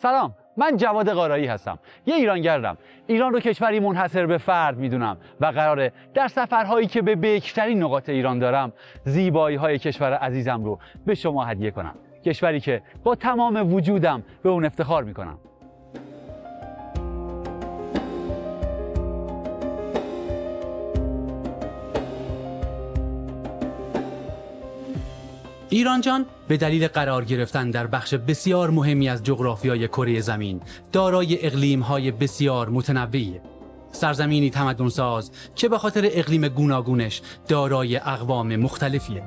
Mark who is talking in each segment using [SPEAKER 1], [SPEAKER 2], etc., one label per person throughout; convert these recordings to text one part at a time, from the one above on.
[SPEAKER 1] سلام، من جواد قارایی هستم. یه ایرانگردم. ایران رو کشوری منحصر به فرد میدونم و قراره در سفرهایی که به بکرترین نقاط ایران دارم زیبایی‌های کشور عزیزم رو به شما هدیه کنم. کشوری که با تمام وجودم به اون افتخار میکنم. ایران جان به دلیل قرار گرفتن در بخش بسیار مهمی از جغرافیای کره زمین دارای اقلیم‌های بسیار متنوعیه. سرزمینی تمدن‌ساز که به خاطر اقلیم گوناگونش دارای اقوام مختلفیه.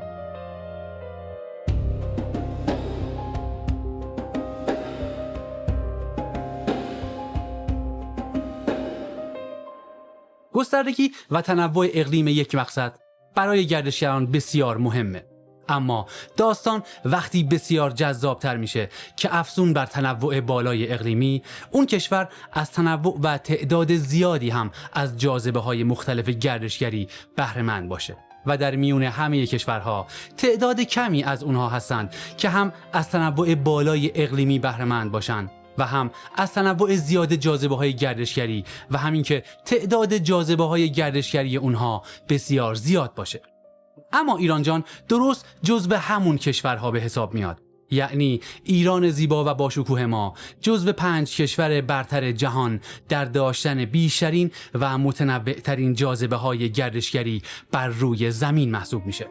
[SPEAKER 1] گستردگی و تنوع اقلیم یک مقصد برای گردشگران بسیار مهمه. اما داستان وقتی بسیار جذابتر میشه که افزون بر تنوع بالای اقلیمی، اون کشور از تنوع و تعداد زیادی هم از جاذبه‌های مختلف گردشگری بهره مند باشه و در میون همه کشورها تعداد کمی از اونها هستند که هم از تنوع بالای اقلیمی بهره مند باشن و هم از تنوع زیاد جاذبه‌های گردشگری و همین که تعداد جاذبه‌های گردشگری اونها بسیار زیاد باشه. اما ایران جان درست جزو همون کشورها به حساب میاد. یعنی ایران زیبا و باشکوه ما جزو 5 کشور برتر جهان در داشتن بیشترین و متنوع‌ترین جاذبه‌های گردشگری بر روی زمین محسوب میشه.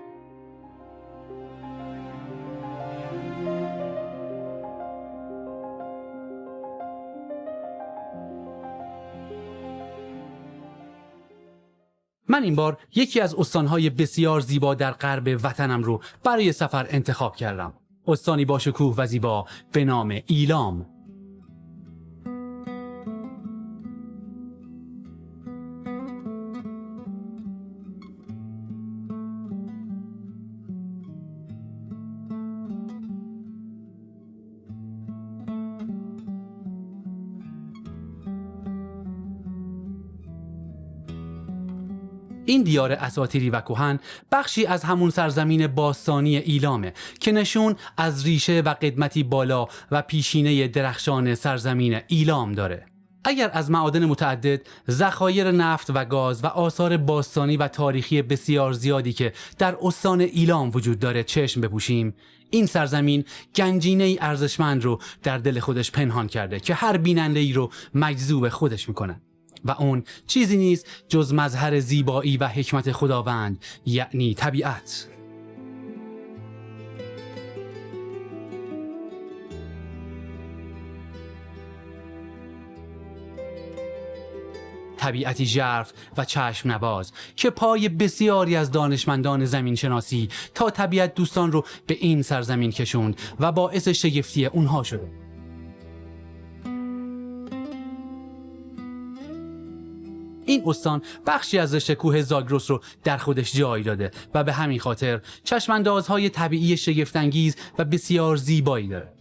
[SPEAKER 1] من این بار یکی از استانهای بسیار زیبا در غرب وطنم رو برای سفر انتخاب کردم. استانی با شکوه و زیبا به نام ایلام. این دیار اساطیری و کهن بخشی از همون سرزمین باستانی ایلامه که نشون از ریشه و قدمتی بالا و پیشینه درخشان سرزمین ایلام داره. اگر از معادن متعدد، ذخایر نفت و گاز و آثار باستانی و تاریخی بسیار زیادی که در استان ایلام وجود داره چشم بپوشیم، این سرزمین گنجینه‌ای ارزشمند رو در دل خودش پنهان کرده که هر بیننده‌ای رو مجذوب خودش میکنه. و اون چیزی نیست جز مظهر زیبایی و حکمت خداوند، یعنی طبیعت. طبیعتی ژرف و چشم نواز که پای بسیاری از دانشمندان زمین شناسی تا طبیعت دوستان رو به این سرزمین کشوند و باعث شگفتی اونها شده. این استان بخشی از رشته کوه زاگرس رو در خودش جای داده و به همین خاطر چشماندازهای طبیعی شگفت‌انگیز و بسیار زیبایی داره.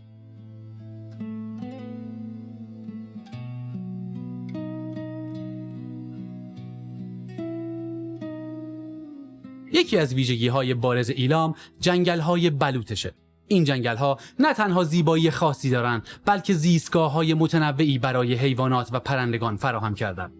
[SPEAKER 1] یکی از ویژگی‌های بارز ایلام جنگل‌های بلوطشه. این جنگل‌ها نه تنها زیبایی خاصی دارن، بلکه زیستگاه‌های متنوعی برای حیوانات و پرندگان فراهم کردن.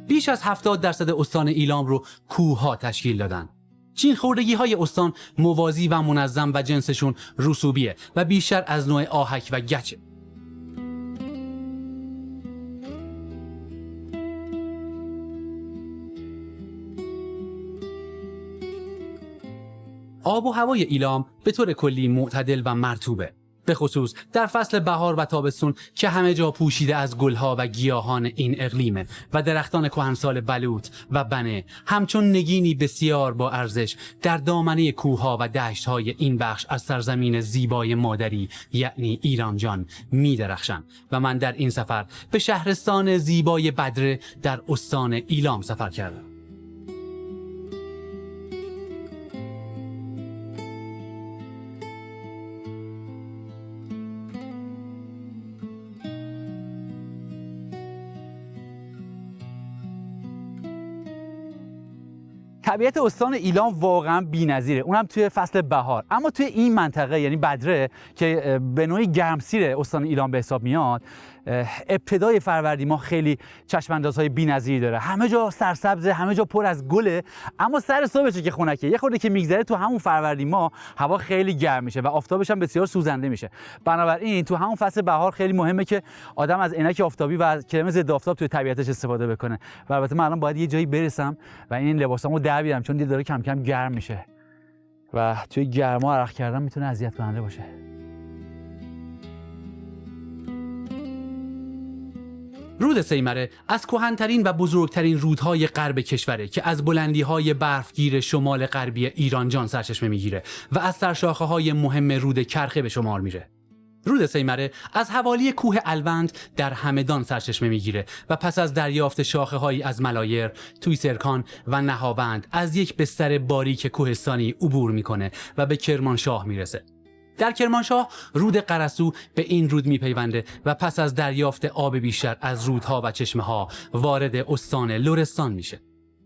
[SPEAKER 1] بیش از 70% استان ایلام رو کوه‌ها تشکیل دادن. چین‌خوردگی‌های استان موازی و منظم و جنسشون رسوبیه و بیشتر از نوع آهک و گچه. آب و هوای ایلام به طور کلی معتدل و مرطوبه، به خصوص در فصل بهار و تابستون که همه جا پوشیده از گلها و گیاهان این اقلیمه و درختان کهنسال بلوط و بنه همچون نگینی بسیار با ارزش در دامنه کوهها و دشت‌های این بخش از سرزمین زیبای مادری یعنی ایران جان می درخشن. و من در این سفر به شهرستان زیبای بدره در استان ایلام سفر کردم.
[SPEAKER 2] طبیعت استان ایلام واقعا بی‌نظیره، اونم توی فصل بهار. اما توی این منطقه یعنی بدره که به نوعی گرمسیر استان ایلام به حساب میاد، ابتدای فروردین ماه خیلی چشم‌اندازهای بی‌نظیری داره. همه جا سرسبز، همه جا پر از گله، اما سر صبحشه که خنکه. یه خورده که میگذره تو همون فروردین ماه هوا خیلی گرم میشه و آفتابش هم بسیار سوزنده میشه. بنابراین تو همون فصل بهار خیلی مهمه که آدم از عینک آفتابی و کرم ضد آفتاب توی طبیعتش استفاده بکنه. و البته من الان باید یه جایی برسم و این لباسامو در بیارم چون دیگه داره کم کم گرم میشه و توی گرما عرق کردن میتونه اذیت کننده باشه.
[SPEAKER 1] رود سیمره از کهن‌ترین و بزرگترین رودهای غرب کشوره که از بلندی‌های برفگیر شمال غربی ایران جان سرچشمه میگیره و از سرشاخه‌های مهم رود کرخه به شمار میره. رود سیمره از حوالی کوه الوند در همدان سرچشمه میگیره و پس از دریافت شاخه‌هایی از ملایر، تویسرکان و نهاوند از یک بستر باریک کوهستانی عبور میکنه و به کرمانشاه میرسه. در کرمانشاه رود قرسو به این رود میپیونده و پس از دریافت آب بیشتر از رودها و چشمه‌ها وارد استان لرستان میشه.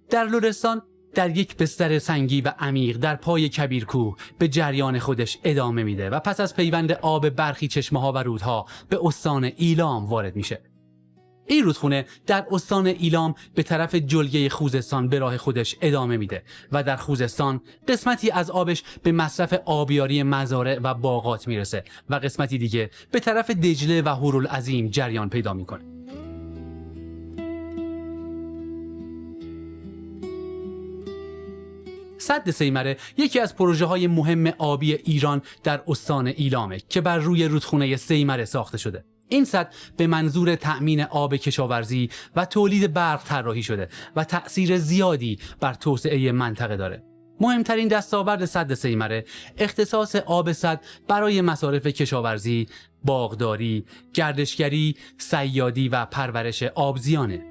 [SPEAKER 1] در لرستان در یک بستر سنگی و عمیق در پای کبیرکوه به جریان خودش ادامه میده و پس از پیوند آب برخی چشمه‌ها و رودها به استان ایلام وارد میشه. این رودخونه در استان ایلام به طرف جلگه خوزستان به راه خودش ادامه میده و در خوزستان قسمتی از آبش به مصرف آبیاری مزارع و باغات میرسه و قسمتی دیگه به طرف دجله و هورالعظیم جریان پیدا میکنه. سد سیمره یکی از پروژه‌های مهم آبی ایران در استان ایلامه که بر روی رودخونه سیمره ساخته شده. این سد به منظور تأمین آب کشاورزی و تولید برق طراحی شده و تأثیر زیادی بر توسعه منطقه داره. مهمترین دستاورد سد سیمره اختصاص آب سد برای مصارف کشاورزی، باغداری، گردشگری، صیادی و پرورش آبزیانه.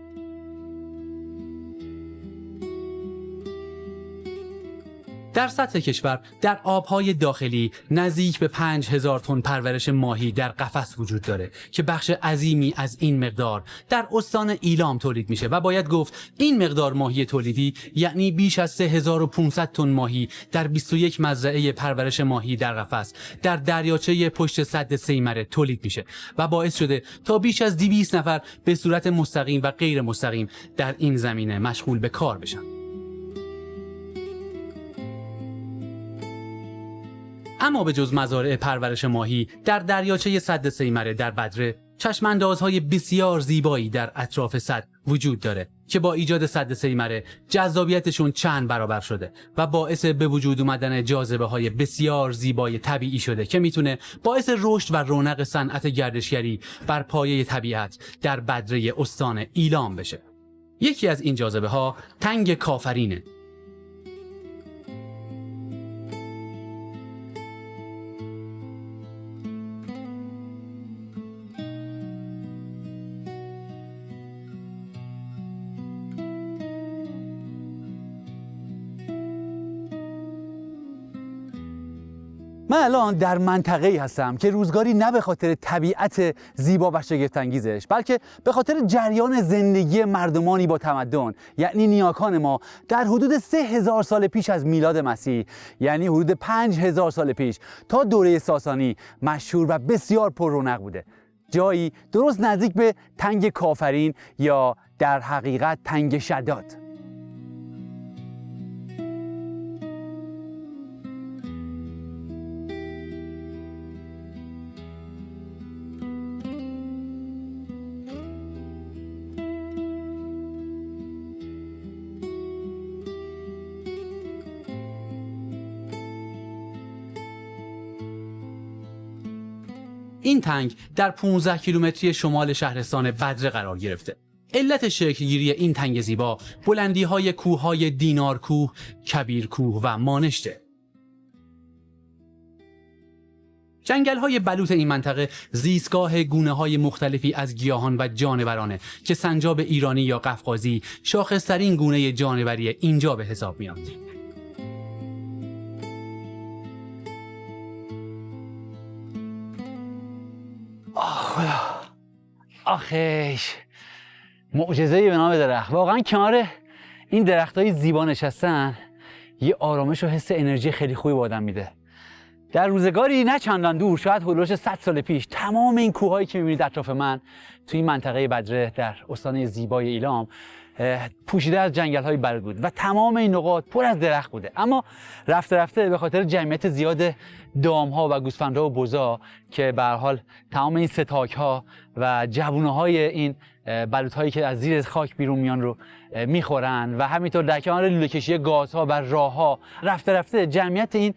[SPEAKER 1] در سطح کشور در آبهای داخلی نزدیک به 5000 تن پرورش ماهی در قفس وجود داره که بخش عظیمی از این مقدار در استان ایلام تولید میشه و باید گفت این مقدار ماهی تولیدی یعنی بیش از 3500 تن ماهی در 21 مزرعه پرورش ماهی در قفس در دریاچه پشت سد سیمره تولید میشه و باعث شده تا بیش از 200 نفر به صورت مستقیم و غیر مستقیم در این زمینه مشغول به کار بشن. اما به جز مزارع پرورش ماهی در دریاچه سد سیمره در بدره چشم‌اندازهای بسیار زیبایی در اطراف سد وجود داره که با ایجاد سد سیمره جذابیتشون چند برابر شده و باعث به وجود اومدن جاذبه‌های بسیار زیبای طبیعی شده که میتونه باعث رشد و رونق صنعت گردشگری بر پایه طبیعت در بدره استان ایلام بشه. یکی از این جاذبه‌ها تنگ کافرینه.
[SPEAKER 2] من الان در منطقه‌ای هستم که روزگاری نه به خاطر طبیعت زیبا و شگفت‌انگیزش بلکه به خاطر جریان زندگی مردمانی با تمدن یعنی نیاکان ما در حدود 3000 سال پیش از میلاد مسیح یعنی حدود 5000 سال پیش تا دوره ساسانی مشهور و بسیار پر رونق بوده. جایی درست نزدیک به تنگ کافرین یا در حقیقت تنگ شداد.
[SPEAKER 1] این تنگ در 15 کیلومتری شمال شهرستان بدره قرار گرفته. علت شکلگیری این تنگ زیبا بلندی‌های کوه‌های دینارکوه، کبیرکوه و مانشته. جنگل‌های بلوط این منطقه زیستگاه گونه‌های مختلفی از گیاهان و جانورانه که سنجاب ایرانی یا قفقازی شاخص‌ترین گونه جانوری اینجا به حساب میاد.
[SPEAKER 2] آخیش معجزه‌ای به نام درخت. واقعا کنار این درختای زیبا نشستن یه آرامش و حس انرژی خیلی خوبی به آدم میده. در روزگاری نه چندان دور، شاید هولوش 100 سال پیش، تمام این کوههایی که می‌بینید اطراف من توی این منطقه بدره در استان زیبای ایلام پوشیده از جنگل‌های بلوط بود و تمام این نقاط پر از درخت بوده. اما رفته رفته به خاطر جمعیت زیاد دام‌ها و گوسفندها و بزا که به هر حال تمام این ستاک‌ها و جوونه‌های این بلوط‌هایی که از زیر خاک بیرون میان رو میخورن و همینطور در کنار لوله‌کشی گازها و راه‌ها رفته رفته جمعیت این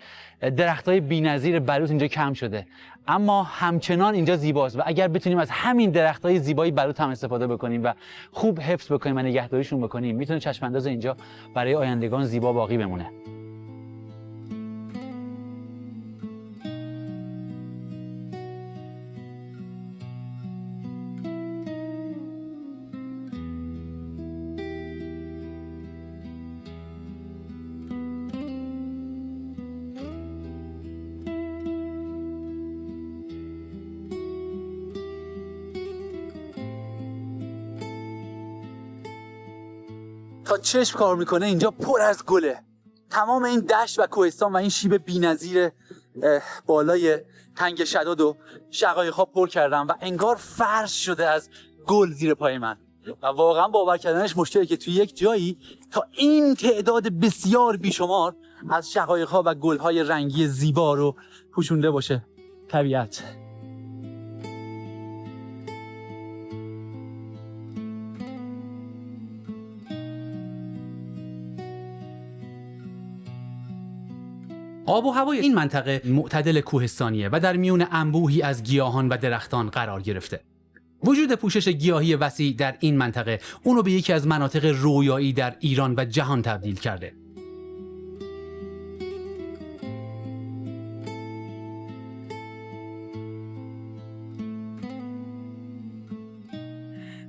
[SPEAKER 2] درخت‌های بی‌نظیر بلوط اینجا کم شده. اما همچنان اینجا زیباست و اگر بتونیم از همین درخت‌های زیبای بلوط هم استفاده بکنیم و خوب حفظ بکنیم و نگهداریشون بکنیم، میتونه چشم‌انداز اینجا برای آیندگان زیبا باقی بمونه. تا چشم کار میکنه اینجا پر از گله. تمام این دشت و کوهستان و این شیب بی‌نظیر بالای تنگ شداد و شقایق‌ها پر کردم و انگار فرش شده از گل زیر پای من و واقعا باور کردنش مشکله که توی یک جایی تا این تعداد بسیار بیشمار از شقایق‌ها و گل‌های رنگی زیبا رو پوشونده باشه طبیعت.
[SPEAKER 1] آب و هوای این منطقه معتدل کوهستانیه و در میون انبوهی از گیاهان و درختان قرار گرفته. وجود پوشش گیاهی وسیع در این منطقه اونو به یکی از مناطق رویایی در ایران و جهان تبدیل کرده.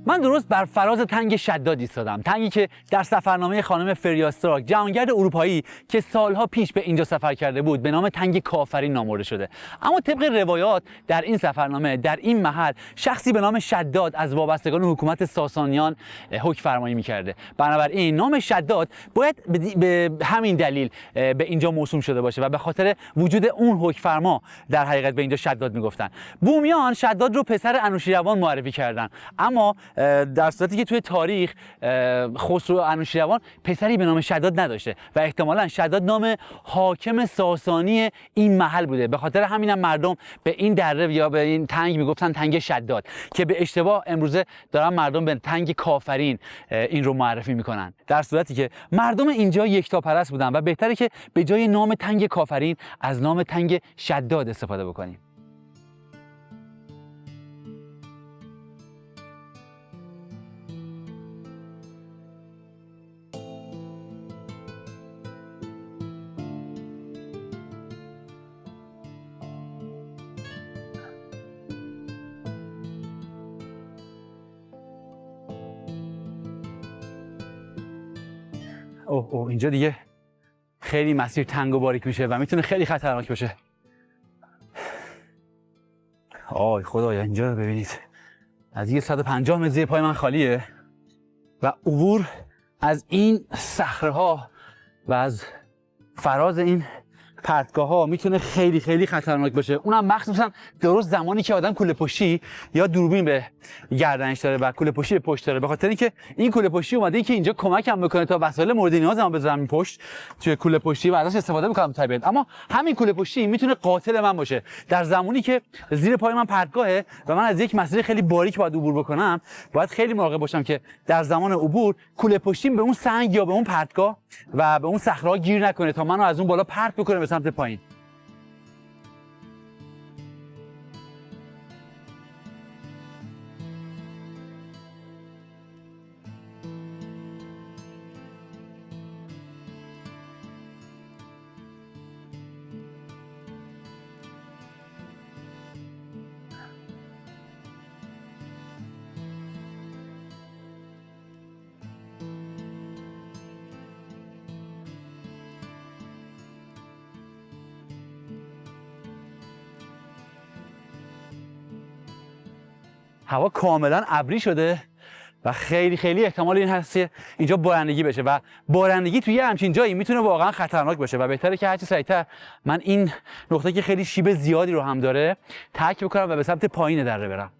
[SPEAKER 2] من درست بر فراز تنگ شداد ایستادم، تنگی که در سفرنامه خانم فریاستراک، جهانگرد اروپایی که سالها پیش به اینجا سفر کرده بود، به نام تنگ کافرین نامورده شده. اما طبق روایات در این سفرنامه در این محل شخصی به نام شداد از وابستگان حکومت ساسانیان حکم فرمایی می‌کرده. بنابراین نام شداد باید به همین دلیل به اینجا موسوم شده باشه و به خاطر وجود اون حکم فرما در حقیقت به اینجا شداد میگفتن. بومیان شداد رو پسر انوشیروان معرفی کردن، اما در صورتی که توی تاریخ خسرو انوشیروان پسری به نام شداد نداشته و احتمالاً شداد نام حاکم ساسانی این محل بوده. به خاطر همینم مردم به این دره یا به این تنگ میگفتن تنگ شداد که به اشتباه امروزه دارن مردم به تنگ کافرین این رو معرفی میکنن، در صورتی که مردم اینجا یکتاپرست بودن و بهتره که به جای نام تنگ کافرین از نام تنگ شداد استفاده بکنیم. اوه اینجا دیگه خیلی مسیر تنگ و باریک میشه و میتونه خیلی خطرناک باشه. آی خدایا اینجا رو ببینید، از یه 150 متر زیر پای من خالیه و عبور از این صخره‌ها و از فراز این پرتگاه ها میتونه خیلی خیلی خطرناک باشه، اونم مخصوصا درست زمانی که آدم کوله پشتی یا دوربین به گردنش داره و کوله پشتی به پشت داره، به خاطر اینکه این کوله پشتی اومده که اینجا کمکم بکنه تا وسایل مورد نیازم بذارم این پشت توی کوله پشتی و ازش استفاده بکنم طبیعت. اما همین کوله پشتی میتونه قاتل من باشه. در زمانی که زیر پای من پرتگاهه و من از یک مسیر خیلی باریک باید عبور بکنم، باید خیلی مراقب باشم که در زمان عبور کوله پشتیم به اون سنگ یا به اون پرتگاه و به اون صخره‌ها گیر نکنه تا منو از اون بالا پرت بکنه به سمت پایین. هوا کاملا ابری شده و خیلی خیلی احتمال این هست که اینجا بارندگی بشه و بارندگی توی همچین جایی میتونه واقعا خطرناک باشه و بهتره که هرچی سریعتر من این نقطه که خیلی شیب زیادی رو هم داره ترک بکنم و به سمت پایین دره برم.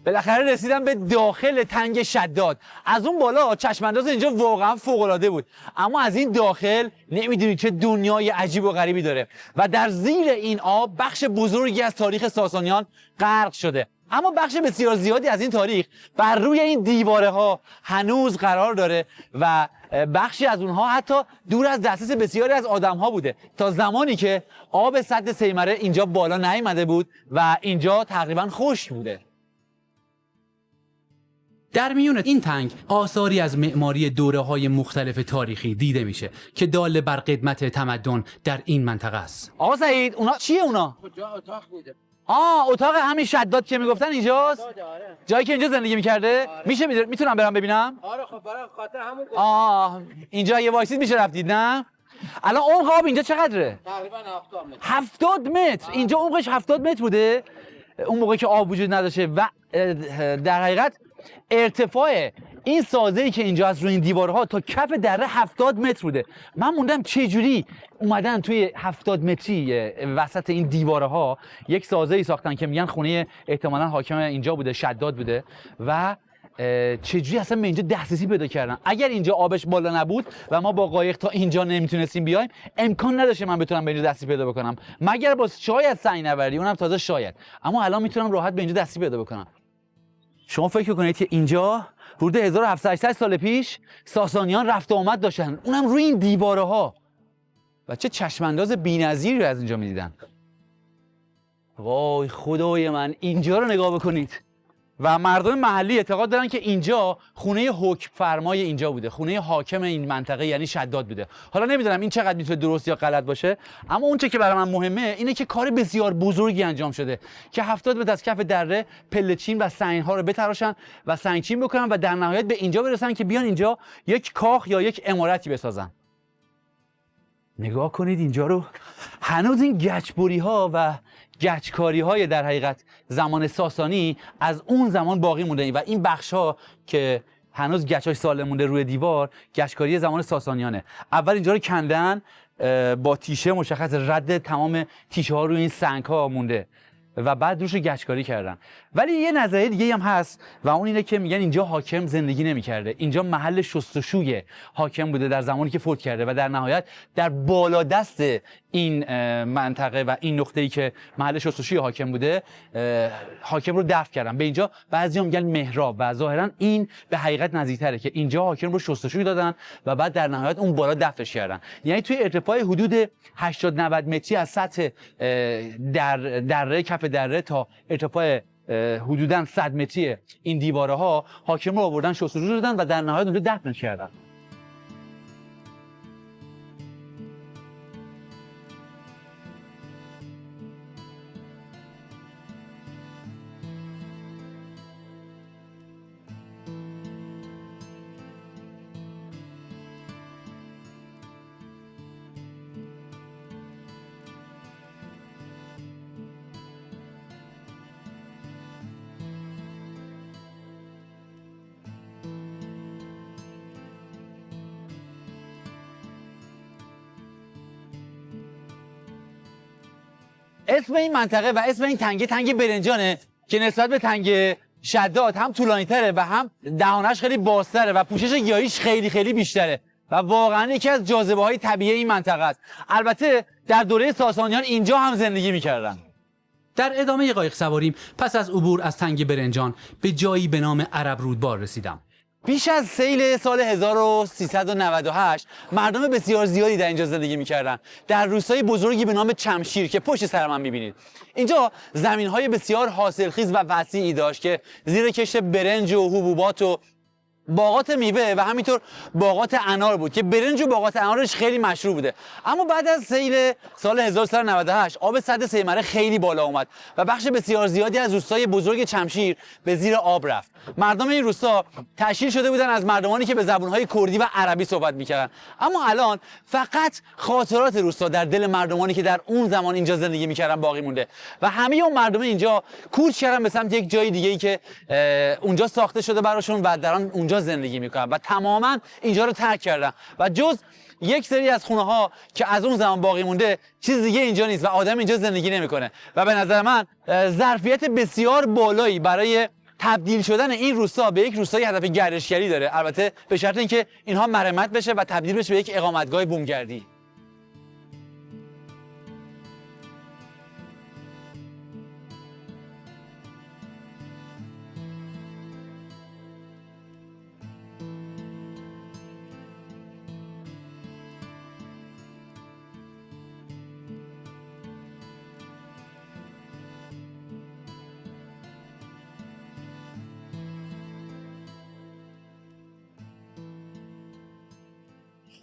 [SPEAKER 2] بالاخره رسیدم به داخل تنگ شداد. از اون بالا چشمانداز اینجا واقعا فوق‌العاده بود، اما از این داخل نمیدونید چه دنیای عجیب و غریبی داره و در زیر این آب بخش بزرگی از تاریخ ساسانیان غرق شده. اما بخش بسیار زیادی از این تاریخ بر روی این دیواره ها هنوز قرار داره و بخشی از اونها حتی دور از دسترس بسیاری از آدم ها بوده تا زمانی که آب سد سیمره اینجا بالا نیامده بود و اینجا تقریبا خشک بوده.
[SPEAKER 1] در میون این تنگ آثاری از معماری دوره‌های مختلف تاریخی دیده میشه که دال بر قدمت تمدن در این منطقه است.
[SPEAKER 2] آقا سعید اونا چیه اونا؟
[SPEAKER 3] اتاق بوده.
[SPEAKER 2] اتاق همین شداد که میگفتن اینجاست؟
[SPEAKER 3] آره.
[SPEAKER 2] جایی که اینجا زندگی میکرده؟
[SPEAKER 3] آره.
[SPEAKER 2] میشه میتونم برم ببینم؟
[SPEAKER 3] آره خب برای خاطر همون
[SPEAKER 2] اینجا یه وایسید میشه رفتید نه؟ الان عمق آب اینجا چقدره؟
[SPEAKER 3] تقریبا 70 متر.
[SPEAKER 2] 70 متر. اینجا عمقش 70 متر بوده اون موقعی که آب وجود نداشته و در حقیقت ارتفاع این سازه‌ای که اینجا از روی این دیوارها تا کف دره 70 متر بوده. من موندم چه جوری اومدن توی 70 متری وسط این دیوارها یک سازه‌ای ساختن که میگن خونه احتمالاً حاکم اینجا بوده، شداد بوده و چجوری اصلا به اینجا دسترسی پیدا کردن. اگر اینجا آبش بالا نبود و ما با قایق تا اینجا نمیتونستیم بیایم امکان نداشته من بتونم به اینجا دستی پیدا بکنم مگر با شاید سنگ‌نوردی، اونم تازه شاید، اما الان میتونم راحت به اینجا دستی پیدا بکنم. شما فکر کنید که اینجا حدود 1700 سال پیش ساسانیان رفت و آمد داشتن، اونم روی این دیواره ها و چه چشمانداز بی‌نظیری رو از اینجا می‌دیدن. وای خدای من، اینجا رو نگاه بکنید. و مردم محلی اعتقاد دارن که اینجا خونه حکم فرمای اینجا بوده، خونه حاکم این منطقه یعنی شداد بوده. حالا نمیدونم این چقدر میتونه درست یا غلط باشه، اما اون چه که برای من مهمه اینه که کار بسیار بزرگی انجام شده که 70 متر از کف دره پله چین و سنگ ها رو بتراشن و سنگ چین بکنن و در نهایت به اینجا برسن که بیان اینجا یک کاخ یا یک عمارتی بسازن. نگاه کنید اینجا رو، هنوز این گچبری ها و گچکاری های در حقیقت زمان ساسانی از اون زمان باقی مونده و این بخش ها که هنوز گچاش سالم مونده روی دیوار گچکاری زمان ساسانیانه. اول اینجا رو کندن با تیشه مشخص، رد تمام تیشه ها روی این سنگ ها مونده و بعد روش گچکاری کردن. ولی یه نظریه دیگه هم هست و اون اینه که میگن اینجا حاکم زندگی نمی‌کرده، اینجا محل شستشوی حاکم بوده در زمانی که فوت کرده و در نهایت در بالادست این منطقه و این نقطه‌ای که محل شستشوی حاکم بوده حاکم رو دفن کردن. به اینجا بعضیا میگن محراب و ظاهرا این به حقیقت نزدیک‌تره که اینجا حاکم رو شستشوی دادن و بعد در نهایت اون بالا دفنش کردن. یعنی توی ارتفاع حدود 80 90 متری از سطح دره کف دره تا ارتفاع حدوداً 100 متری این دیواره ها حاکم رو آوردن شستشو دادن و در نهایت اونجا دفنش کردن. اسم این منطقه و اسم این تنگ برنجانه که نسبت به تنگ شداد هم طولانی تره و هم دهانش خیلی بازتره و پوشش گیاهیش خیلی خیلی بیشتره و واقعا یکی از جاذبه های طبیعی این منطقه است. البته در دوره ساسانیان اینجا هم زندگی میکردن.
[SPEAKER 1] در ادامه قایق سواریم پس از عبور از تنگ برنجان به جایی به نام عرب رودبار رسیدم.
[SPEAKER 2] بیش از سیل سال 1398 مردم بسیار زیادی در اینجا زندگی میکردن در روستای بزرگی به نام چمشیر که پشت سر من میبینید. اینجا زمینهای بسیار حاصلخیز و وسیعی داشت که زیر کشت برنج و حبوبات و باغات میوه و همینطور باغات انار بود که برنج و باغات انارش خیلی مشهور بوده. اما بعد از سیل سال 1398 آب سد سیمره خیلی بالا اومد و بخش بسیار زیادی از روستای بزرگ چمشیر به زیر آب رفت. مردم این روستا تشکیل شده بودن از مردمانی که به زبانهای کردی و عربی صحبت میکردن. اما الان فقط خاطرات روستا در دل مردمانی که در اون زمان اینجا زندگی میکردن باقی مونده و همه اون مردم اینجا کوچ کردن به سمت یک جای دیگه‌ای که اونجا ساخته شده براشون و دران اونجا زندگی میکنن و تماما اینجا رو ترک کردن و جز یک سری از خونه ها که از اون زمان باقی مونده چیز دیگه اینجا نیست و آدم اینجا زندگی نمیکنه و به نظر من ظرفیت بسیار بالایی برای تبدیل شدن این روستا به یک روستای هدف گردشگری داره، البته به شرط اینکه اینها مرمت بشه و تبدیل بشه به یک اقامتگاه بومگردی.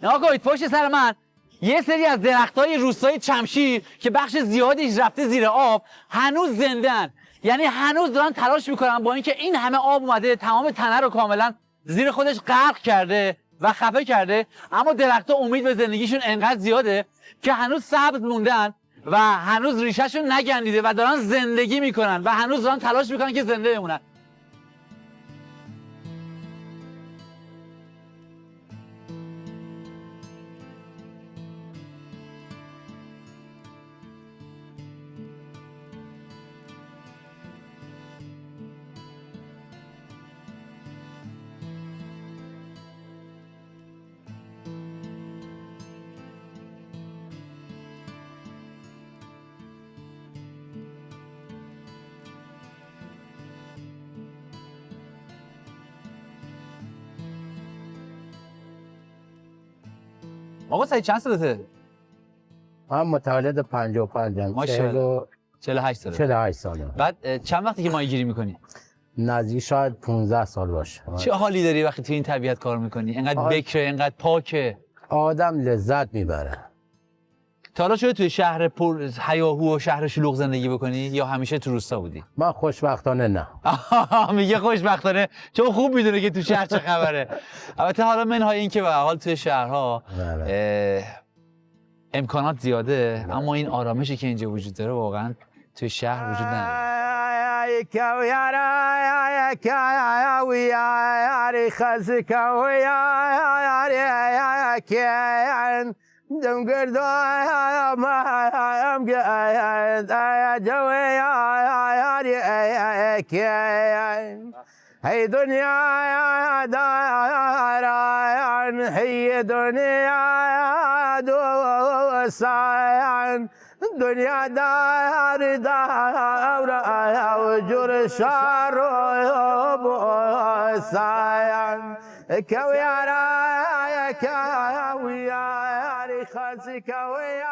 [SPEAKER 2] نگاه کنید پشت سر من یه سری از درختای روستای چمشیر که بخش زیادیش رفته زیر آب هنوز زنده‌ان، یعنی هنوز دارن تلاش میکنن با اینکه این همه آب اومده تمام تنه رو کاملا زیر خودش غرق کرده و خفه کرده، اما درختها امید به زندگیشون انقدر زیاده که هنوز سبز موندن و هنوز ریشه‌شون نگندیده و دارن زندگی میکنن و هنوز دارن تلاش میکنن که زنده بمونن. آقا سعید چند سالته؟
[SPEAKER 4] من متولد 55 ام.
[SPEAKER 2] ماشاءالله. 48 ساله.
[SPEAKER 4] 48 ساله.
[SPEAKER 2] بعد چند وقتی که ماهیگیری میکنی؟
[SPEAKER 4] نزدیک شاید 15 سال باشه.
[SPEAKER 2] چه حالی داری وقتی تو این طبیعت کار میکنی؟ انقدر بکره، انقدر پاکه.
[SPEAKER 4] آدم لذت میبره.
[SPEAKER 2] تا حالا شده توی شهر پر هیاهو و شهر شلوغ زندگی بکنی یا همیشه تو روستا بودی؟
[SPEAKER 4] من خوشبختانه نه.
[SPEAKER 2] میگه خوشبختانه چون خوب میدونه که تو شهر چه خبره. البته حالا منهای این که به حال توی شهرها امکانات زیاده اما این آرامشی که اینجا وجود داره واقعا توی شهر وجود نداره.
[SPEAKER 4] دم گرد ما ام گاید جوی کین هی دنیا داران هی دنیا دوستان دنیا دار و جور شار بوسان کویارا کویاری خاصی کویاری